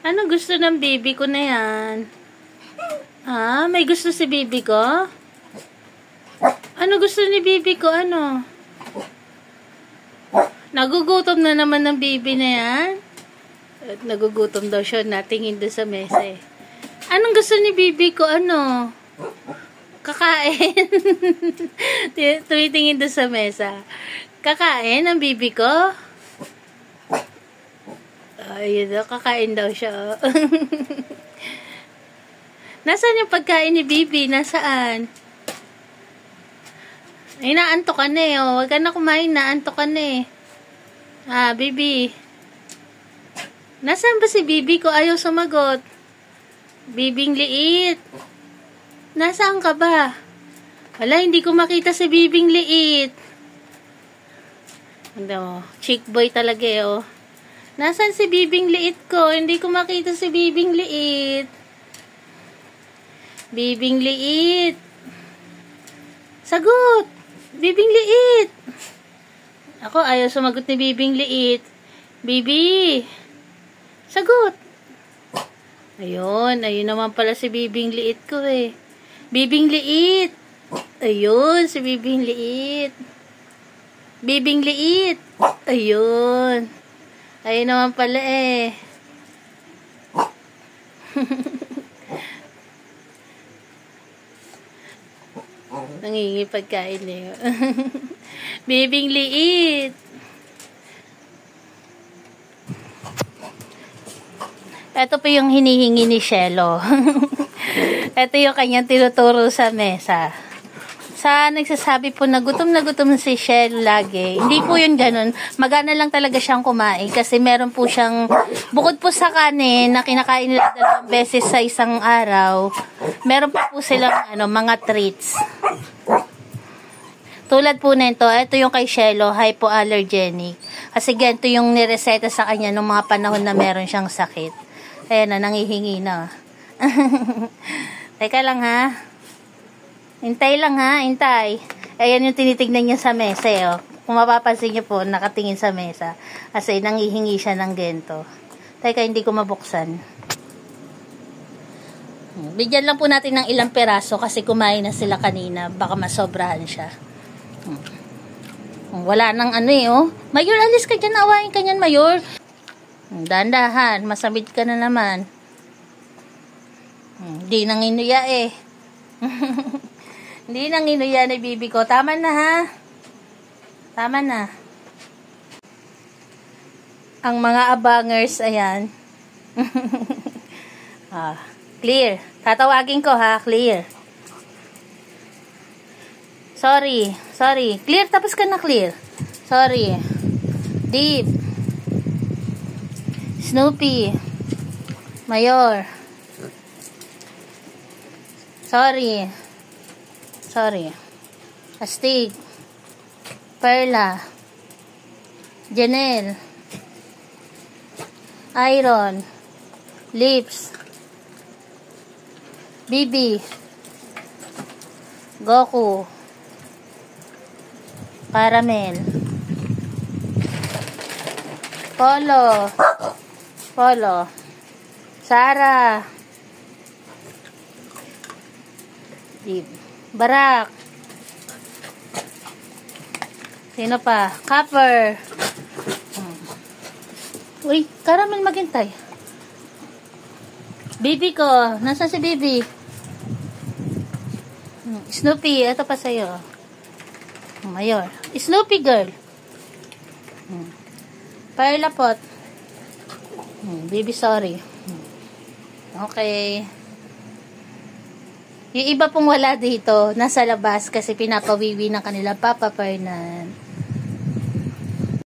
Ano gusto ng baby ko na yan? Ah, may gusto si baby ko? Ano gusto ni baby ko? Ano? Nagugutom na naman ng baby na yan? At nagugutom daw siya. Natingin doon sa mesa eh. Anong gusto ni baby ko? Ano? Kakain. Tumitingin doon sa mesa. Kakain ang baby ko? Ayun daw, kakain daw siya. Nasaan yung pagkain ni baby? Nasaan? Ay, naantok ka na eh. Oh. Huwag ka na kumain, naantok ka na eh. Ah, baby. Nasaan ba si baby ko? Ayaw sumagot. Bibing liit. Nasaan ka ba? Wala, hindi ko makita si bibing liit. Ano, chick boy talaga eh, oh. Nasaan si bibing liit ko? Hindi ko makita si bibing liit. Bibing liit. Sagot! Bibing liit. Ako, ayaw sumagot ni bibing liit. Bibi! Sagot! Ayun, ayun naman pala si bibing liit ko eh. Bibing liit. Ayun, si bibing liit. Bibing liit. Ayun. Ayun naman pala eh. Nangingi pagkain eh. Bibing liit. Ito pa yung hinihingi ni Shelo. Ito yung kanyang tinuturo sa mesa. Sa nagsasabi po na gutom si Shell lagi. Hindi po yun ganun. Magana lang talaga siyang kumain kasi meron po siyang, bukod po sa kanin na kinakain nila 2 beses sa isang araw, meron po silang mga treats. Tulad po nito, ito yung kay Shelo, hypoallergenic. Kasi ganito yung nireseta sa kanya nung mga panahon na meron siyang sakit. Ayan na, nangihingi na. Teka lang ha. Hintay lang ha, hintay. Ayan yung tinitignan niya sa mesa eh, oh. Kung mapapansin niyo po, nakatingin sa mesa. Kasi nangihingi siya ng gento. Teka, hindi ko mabuksan. Bigyan lang po natin ng ilang peraso kasi kumain na sila kanina. Baka masobrahan siya. Wala nang oh. Mayor, alis ka dyan. Awain ka dyan, Mayor. Dandahan, masamid ka na naman. Di nang inuya eh. Hindi nang inuya ni bibi ko. Tama na ha. Tama na. Ang mga abangers, ayan. Clear. Tatawagin ko ha, clear. Sorry. Clear, tapos ka na clear. Sorry. Deep. Snoopy. Mayor. Sorry. Astig. Perla. Janelle. Iron. Lips. Bibi. Goku. Caramel. Polo. Sarah. Barak. Sino pa? Copper. Uy, Caramel maghintay. Bibi ko. Nasaan si Bibi? Snoopy. Ito pa sa'yo. Mayor. Snoopy girl. Perla pot. Bibi sorry. Okay. Yung iba pong wala dito, nasa labas kasi pinapawiwi ng kanila Papa Fernan.